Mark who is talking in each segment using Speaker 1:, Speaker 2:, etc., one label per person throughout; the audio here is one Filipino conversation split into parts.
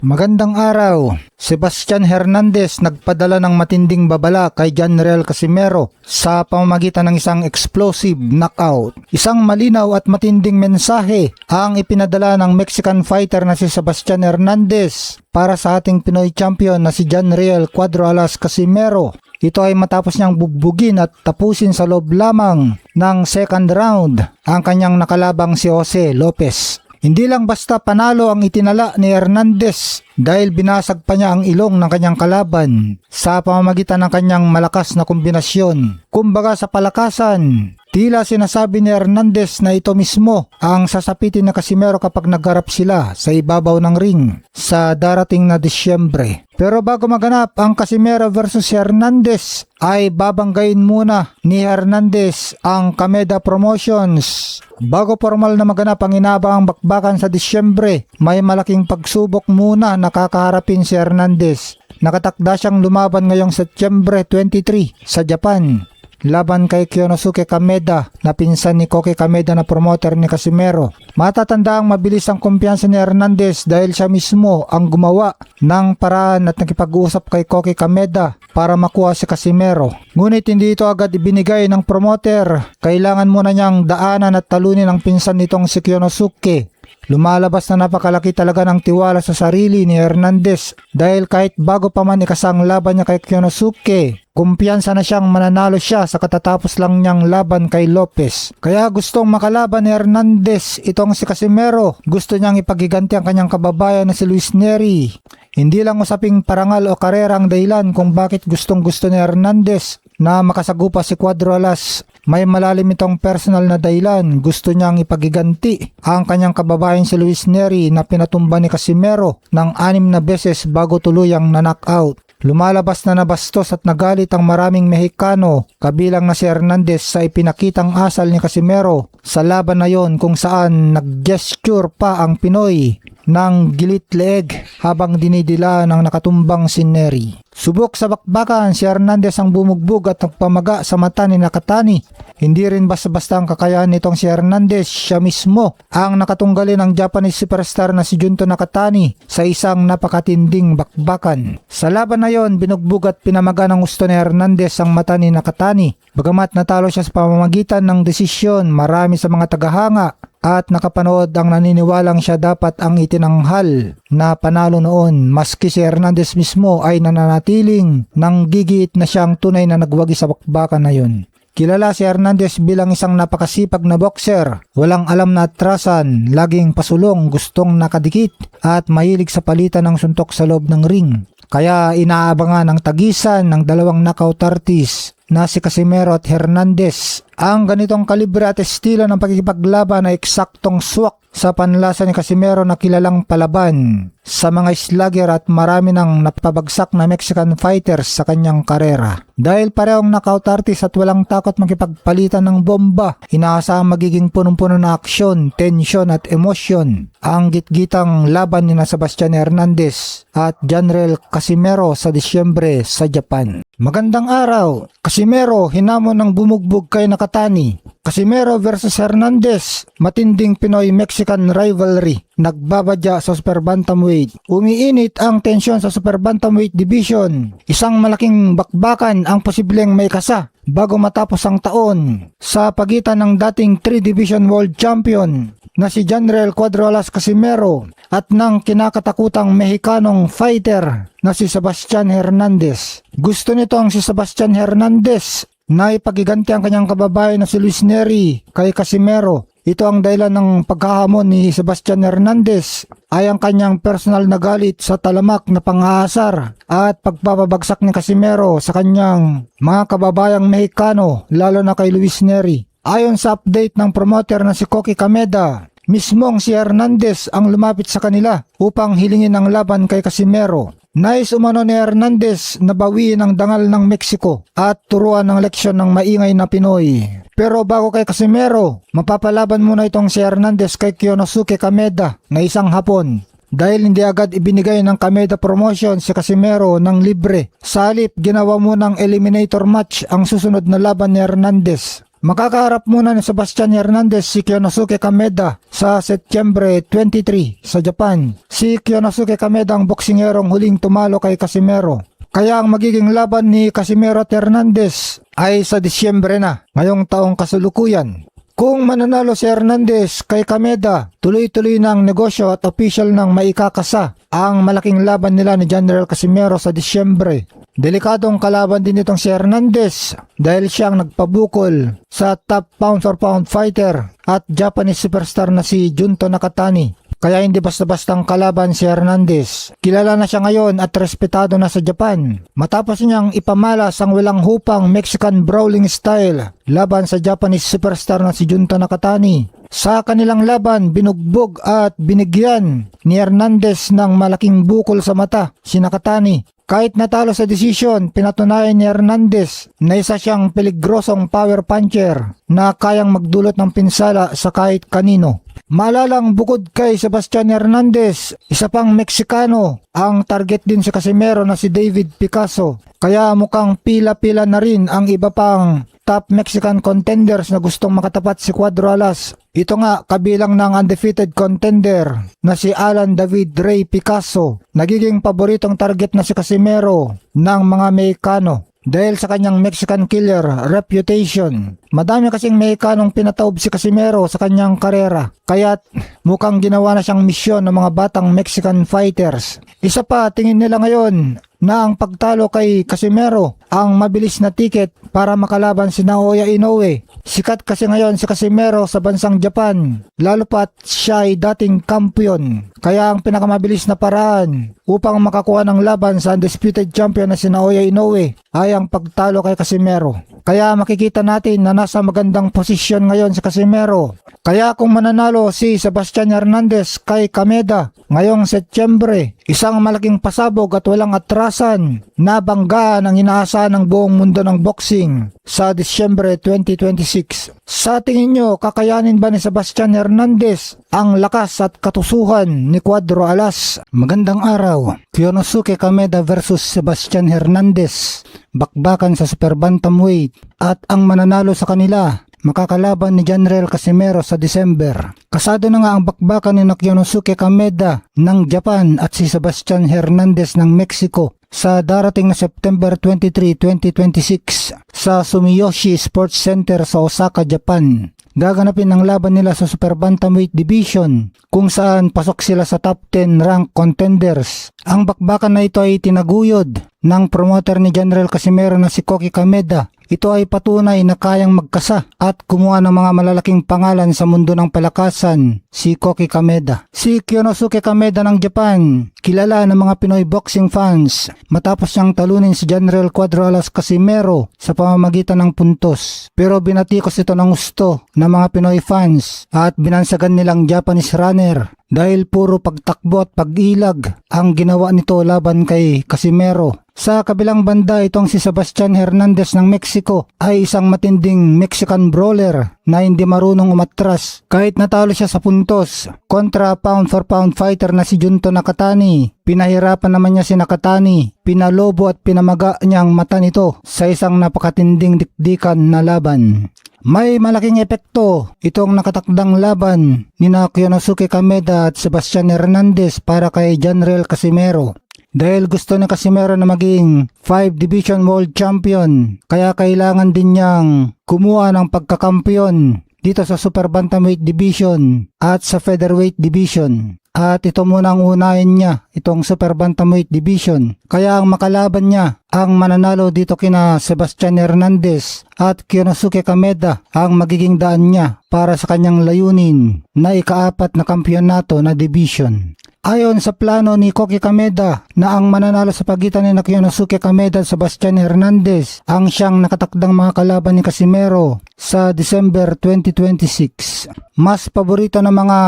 Speaker 1: Magandang araw. Sebastian Hernandez nagpadala ng matinding babala kay Janriel Casimero sa pamamagitan ng isang explosive knockout. Isang malinaw at matinding mensahe ang ipinadala ng Mexican fighter na si Sebastian Hernandez para sa ating Pinoy champion na si Janriel Cuadro Alas Casimero. Ito ay matapos niyang bugbugin at tapusin sa loob lamang ng second round ang kanyang nakalabang si Jose Lopez. Hindi lang basta panalo ang itinala ni Hernandez dahil binasag pa niya ang ilong ng kanyang kalaban sa pamamagitan ng kanyang malakas na kombinasyon. Kumbaga sa palakasan, tila sinasabi ni Hernandez na ito mismo ang sasapitin na Casimero kapag nagharap sila sa ibabaw ng ring sa darating na Disyembre. Pero bago maganap ang Casimero versus Hernandez, ay babanggain muna ni Hernandez ang Kameda Promotions. Bago formal na maganap ang inaabang bakbakan sa Disyembre, may malaking pagsubok muna na kakaharapin si Hernandez. Nakatakda siyang lumaban ngayong Setyembre 23 sa Japan laban kay Kyonosuke Kameda na pinsan ni Koki Kameda na promoter ni Casimero. Matatanda ang mabilis ang kumpiyansa ni Hernandez dahil siya mismo ang gumawa ng paraan at nakipag-uusap kay Koki Kameda para makuha si Casimero. Ngunit hindi ito agad ibinigay ng promoter. Kailangan muna niyang daanan at talunin ang pinsan nitong si Kyonosuke. Lumalabas na napakalaki talaga ng tiwala sa sarili ni Hernandez dahil kahit bago pa man ikasang laban niya kay Kyonosuke, kumpiyansa na siyang mananalo siya sa katatapos lang niyang laban kay Lopez. Kaya gustong makalaban ni Hernandez itong si Casimero. Gusto niyang ipagiganti ang kanyang kababayan na si Luis Nery. Hindi lang usaping parangal o karera ang dahilan kung bakit gustong-gusto ni Hernandez na makasagupa si Cuadro Alas. May malalim itong personal na dahilan. Gusto niyang ipagiganti ang kanyang kababayan si Luis Nery na pinatumba ni Casimero ng 6 na beses bago tuluyang na-knockout. Lumalabas na nabastos at nagalit ang maraming Mexicano kabilang na si Hernandez sa ipinakitang asal ni Casimero sa laban na yon kung saan nag-gesture pa ang Pinoy ng gilit leeg habang dinidila ng nakatumbang si Nery. Subok sa bakbakan, si Hernandez ang bumugbog at nagpamaga sa mata ni Nakatani. Hindi rin basta-basta ang kakayahan nitong si Hernandez. Siya mismo ang nakatunggali ng Japanese superstar na si Junto Nakatani sa isang napakatinding bakbakan. Sa laban na yon, binugbog at pinamaga ng gusto ni Hernandez ang mata ni Nakatani. Bagamat natalo siya sa pamamagitan ng desisyon, marami sa mga tagahanga at nakapanood ang naniniwalang siya dapat ang itinanghal na panalo noon, maski si Hernandez mismo ay nananatiling nang gigiit na siyang tunay na nagwagi sa bakbakan na yun. Kilala si Hernandez bilang isang napakasipag na boxer, walang alam na atrasan, laging pasulong, gustong nakadikit at mahilig sa palitan ng suntok sa loob ng ring. Kaya inaabangan ang tagisan ng dalawang knockout artist na si Casimero at Hernandez. Ang ganitong kalibre at estilo ng pagkikipaglaban ay eksaktong swak sa panlasa ni Casimero na kilalang palaban sa mga slugger at marami ng napabagsak na Mexican fighters sa kanyang karera. Dahil parehong knockout artist at walang takot makipagpalitan ng bomba, inaasahang magiging punong-puno na aksyon, tensyon at emosyon ang gitgitang laban ni Sebastian Hernandez at Janriel Casimero sa Disyembre sa Japan. Magandang araw! Casimero hinamon ng bumugbog kay Nakatani. Casimero versus Hernandez, matinding Pinoy-Mexican rivalry. Nagbabadya sa Super Bantamweight. Umiinit ang tensyon sa Super Bantamweight Division. Isang malaking bakbakan ang posibleng may kasa bago matapos ang taon sa pagitan ng dating 3 Division World Champion na si Janriel Cuadro Alas Casimero at ng kinakatakutang Mexicanong fighter na si Sebastian Hernandez. Gusto nito ang si Sebastian Hernandez na ipagiganti ang kanyang kababayan na si Luis Nery kay Casimero. Ito ang dahilan ng paghahamon ni Sebastian Hernandez ay ang kanyang personal na galit sa talamak na pang-aasar at pagpapabagsak ni Casimero sa kanyang mga kababayang Mexicano, lalo na kay Luis Nery. Ayon sa update ng promoter na si Koki Kameda, mismong si Hernandez ang lumapit sa kanila upang hilingin ang laban kay Casimero. Nais umano ni Hernandez na bawiin ang dangal ng Mexico at turuan ng leksyon ng maingay na Pinoy. Pero bago kay Casimero, mapapalaban muna itong si Hernandez kay Kyonosuke Kameda na isang Hapon. Dahil hindi agad ibinigay ng Kameda Promotion si Casimero ng libre. Sa halip, ginawa mo ng eliminator match ang susunod na laban ni Hernandez. Makakaharap muna ni Sebastian Hernandez si Kyonosuke Kameda sa Setyembre 23 sa Japan. Si Kyonosuke Kameda ang boksingerong huling tumalo kay Casimero. Kaya ang magiging laban ni Casimero at Hernandez ay sa Disyembre na, ngayong taong kasalukuyan. Kung mananalo si Hernandez kay Kameda, tuloy-tuloy ng negosyo at official ng maikakasa ang malaking laban nila ni General Casimero sa Disyembre. Delikadong kalaban din itong si Hernandez dahil siyang nagpabukol sa top pound-for-pound fighter at Japanese superstar na si Junto Nakatani. Kaya hindi basta-bastang kalaban si Hernandez. Kilala na siya ngayon at respetado na sa Japan. Matapos niyang ipamalas ang walang hupang Mexican brawling style laban sa Japanese superstar na si Junto Nakatani. Sa kanilang laban, binugbog at binigyan ni Hernandez ng malaking bukol sa mata si Nakatani. Kahit natalo sa desisyon, pinatunayan ni Hernandez na isa siyang peligrosong power puncher na kayang magdulot ng pinsala sa kahit kanino. Maalalang bukod kay Sebastian Hernandez, isa pang Meksikano ang target din si Casimero na si David Picasso. Kaya mukhang pila-pila na rin ang iba pang top Mexican contenders na gustong makatapat si Cuadro Alas. Ito nga kabilang ng undefeated contender na si Alan David Ray Picasso. Nagiging paboritong target na si Casimero ng mga Mexicano dahil sa kanyang Mexican killer reputation. Madami kasing Mexicanong pinataob si Casimero sa kanyang karera, kaya't mukhang ginawa na siyang misyon ng mga batang Mexican fighters. Isa pa, tingin nila ngayon na ang pagtalo kay Casimero ang mabilis na tiket para makalaban si Naoya Inoue. Sikat kasi ngayon si Casimero sa bansang Japan, lalo pat siya ay dating kampiyon. Kaya ang pinakamabilis na paraan upang makakuha ng laban sa undisputed champion na si Naoya Inoue ay ang pagtalo kay Casimero. Kaya makikita natin na nasa magandang posisyon ngayon si Casimero. Kaya kung mananalo si Sebastian Hernandez kay Kameda ngayong Setyembre, isang malaking pasabog at walang atrasan na banggaan ang inaasahan ng buong mundo ng boxing sa Disyembre 2026. Sa tingin nyo, kakayanin ba ni Sebastian Hernandez ang lakas at katusuhan ni Cuadro Alas? Magandang araw. Kyonosuke Kameda versus Sebastian Hernandez. Bakbakan sa super bantamweight at ang mananalo sa kanila makakalaban ni General Casimero sa December. Kasado na nga ang bakbakan ni Kyonosuke Kameda ng Japan at si Sebastian Hernandez ng Mexico sa darating na September 23, 2026 sa Sumiyoshi Sports Center sa Osaka, Japan. Gaganapin ang laban nila sa Super Bantamweight Division kung saan pasok sila sa top 10 rank contenders. Ang bakbakan na ito ay tinaguyod ng promoter ni General Casimero na si Koki Kameda. Ito ay patunay na kayang magkasa at kumuha ng mga malalaking pangalan sa mundo ng palakasan, si Koki Kameda. Si Kyonosuke Kameda ng Japan, kilala ng mga Pinoy boxing fans matapos niyang talunin si General Cuadro Alas Casimero sa pamamagitan ng puntos. Pero binatikos ito ng gusto ng mga Pinoy fans at binansagan nilang Japanese runner dahil puro pagtakbo at pag-ilag ang ginawa nito laban kay Casimero. Sa kabilang banda, itong si Sebastian Hernandez ng Mexico ay isang matinding Mexican brawler na hindi marunong umatras. Kahit natalo siya sa puntos kontra pound for pound fighter na si Junto Nakatani, pinahirapan naman niya si Nakatani, pinalobo at pinamaga niyang mata nito sa isang napakatinding dikdikan na laban. May malaking epekto itong nakatakdang laban ni Kyonosuke Kameda at Sebastian Hernandez para kay General Casimero. Dahil gusto ni Casimero na maging 5 Division World Champion, kaya kailangan din niyang kumuha ng pagkakampiyon dito sa Super Bantamweight Division at sa Featherweight Division. At ito muna ang unahin niya, itong Super Bantamweight Division. Kaya ang makalaban niya, ang mananalo dito kina Sebastian Hernandez at Kyonosuke Kameda ang magiging daan niya para sa kanyang layunin na ika-4 na kampyonato na division. Ayon sa plano ni Koki Kameda na ang mananalo sa pagitan ni Kyonosuke Kameda at Sebastian Hernandez ang siyang nakatakdang mga kalaban ni Casimero sa December 2026. Mas paborito ng mga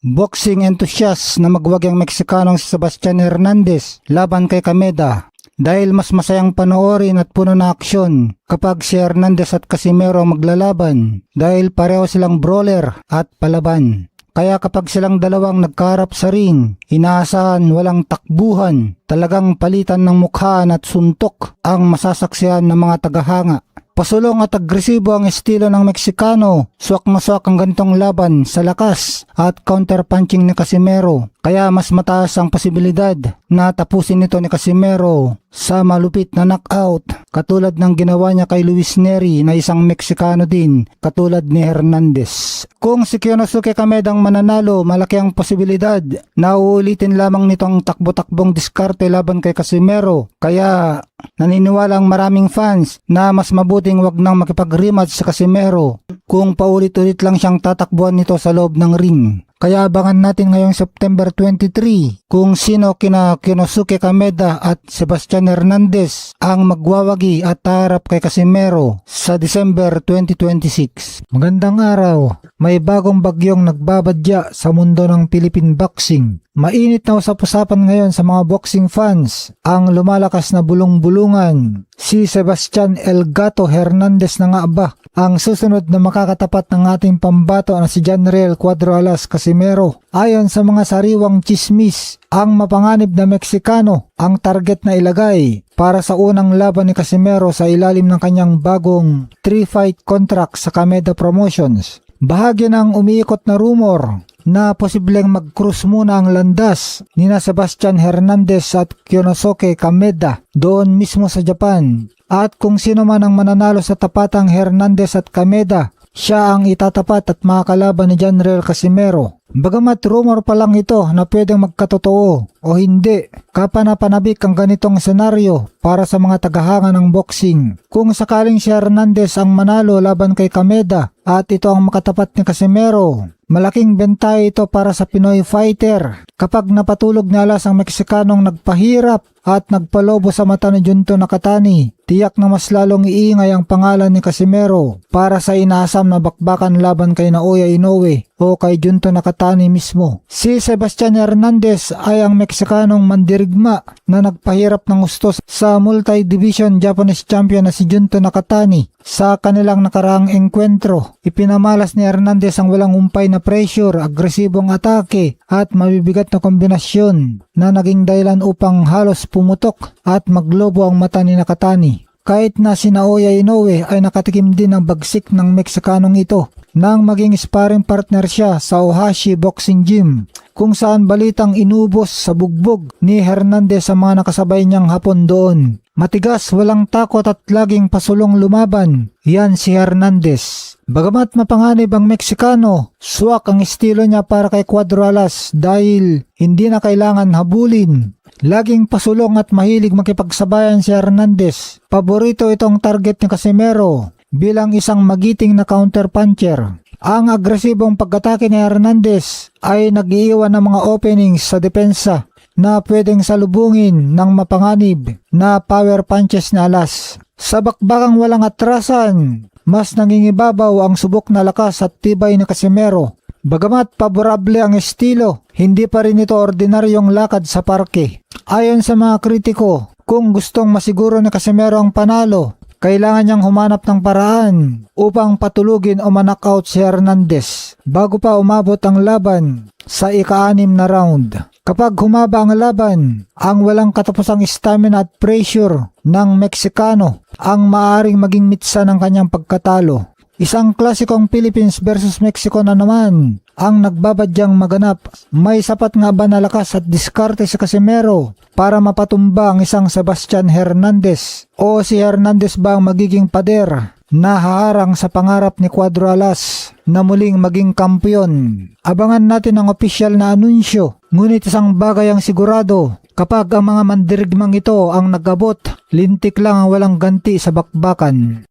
Speaker 1: boxing enthusiasts na magwagyang Meksikanong si Sebastian Hernandez laban kay Kameda dahil mas masayang panoorin at puno na aksyon kapag si Hernandez at Casimero maglalaban dahil pareho silang brawler at palaban. Kaya kapag silang dalawang nagkaharap sa ring, inaasahan walang takbuhan, talagang palitan ng mukhaan at suntok ang masasaksihan ng mga tagahanga. Pasulong at agresibo ang estilo ng Meksikano. Swak na swak ang ganitong laban sa lakas at counter-punching ni Casimero. Kaya mas mataas ang posibilidad na tapusin ito ni Casimero sa malupit na knockout. Katulad ng ginawa niya kay Luis Neri na isang Meksikano din katulad ni Hernandez. Kung si Konosuke Kameda ang mananalo, malaki ang posibilidad na uulitin lamang nito ang takbo-takbong diskarte laban kay Casimero. Kaya naniniwala ang maraming fans na mas mabuting wag nang makipag-rematch sa Casimero kung paulit-ulit lang siyang tatakbuhan nito sa loob ng ring. Kaya abangan natin ngayong September 23 kung sino kina Konosuke Kameda at Sebastian Hernandez ang magwawagi at harap kay Casimero sa December 2026. Magandang araw, may bagong bagyong nagbabadya sa mundo ng Philippine boxing. Mainit na usap-usapan ngayon sa mga boxing fans ang lumalakas na bulong-bulungan. Si Sebastian El Gato Hernandez na nga ba ang susunod na makakatapat ng ating pambato na si Janriel Cuadro Alas Casimero. Ayon sa mga sariwang chismis, ang mapanganib na Meksikano ang target na ilagay para sa unang laban ni Casimero sa ilalim ng kanyang bagong 3-fight contract sa Kameda Promotions. Bahagi ng umiikot na rumor na posibleng mag-cruise muna ang landas ni na Sebastian Hernandez at Konosuke Kameda doon mismo sa Japan. At kung sino man ang mananalo sa tapatang Hernandez at Kameda, siya ang itatapat at makakalaban ni Janriel Casimero. Bagamat rumor pa lang ito na pwedeng magkatotoo o hindi, kapanapanabik ang ganitong senaryo para sa mga tagahanga ng boxing. Kung sakaling si Hernandez ang manalo laban kay Kameda at ito ang makatapat ni Casimero, malaking benta ito para sa Pinoy fighter. Kapag napatulog na alas ang Meksikanong nagpahirap at nagpalobo sa mata ni Junto Nakatani, tiyak na mas lalong iingay ang pangalan ni Casimero para sa inaasam na bakbakan laban kay Naoya Inoue o kay Junto Nakatani mismo. Si Sebastian Hernandez ay ang Meksikanong mandirigma na nagpahirap ng gusto sa multi-division Japanese champion na si Junto Nakatani. Sa kanilang nakaraang engkwentro, ipinamalas ni Hernandez ang walang umpay na pressure, agresibong atake at mabibigat na kombinasyon na naging dahilan upang halos pumutok at maglobo ang mata ni Nakatani. Kahit na si Naoya Inoue ay nakatikim din ng bagsik ng Meksikanong ito nang maging sparring partner siya sa Ohashi Boxing Gym, kung saan balitang inubos sa bugbog ni Hernandez sa mga nakasabay niyang Hapon doon. Matigas, walang takot at laging pasulong lumaban, yan si Hernandez. Bagamat mapanganib ang Meksikano, swak ang estilo niya para kay Cuadro Alas dahil hindi na kailangan habulin. Laging pasulong at mahilig makipagsabayan si Hernandez. Paborito itong target ni Casimero bilang isang magiting na counter-puncher. Ang agresibong pag-atake ni Hernandez ay nag-iiwan ng mga openings sa depensa na pwedeng salubungin ng mapanganib na power punches ni Alas. Sa bakbakang walang atrasan, mas nangingibabaw ang subok na lakas at tibay ni Casimero. Bagamat paborable ang estilo, hindi pa rin ito ordinaryong lakad sa parke. Ayon sa mga kritiko, kung gustong masiguro ni Casimero ang panalo, kailangan niyang humanap ng paraan upang patulugin o manockout si Hernandez bago pa umabot ang laban sa ika-6 na round. Kapag humaba ang laban, ang walang katapusang stamina at pressure ng Meksikano ang maaaring maging mitsa ng kanyang pagkatalo. Isang klasikong Philippines versus Mexico na naman ang nagbabadyang maganap. May sapat nga ba na lakas at diskarte si Casimero para mapatumba ang isang Sebastian Hernandez? O si Hernandez ba ang magiging pader na haharang sa pangarap ni Cuadro Alas na muling maging kampiyon? Abangan natin ang opisyal na anunsyo. Ngunit isang bagay ang sigurado, kapag ang mga mandirigmang ito ang nag-abot, lintik lang ang walang ganti sa bakbakan.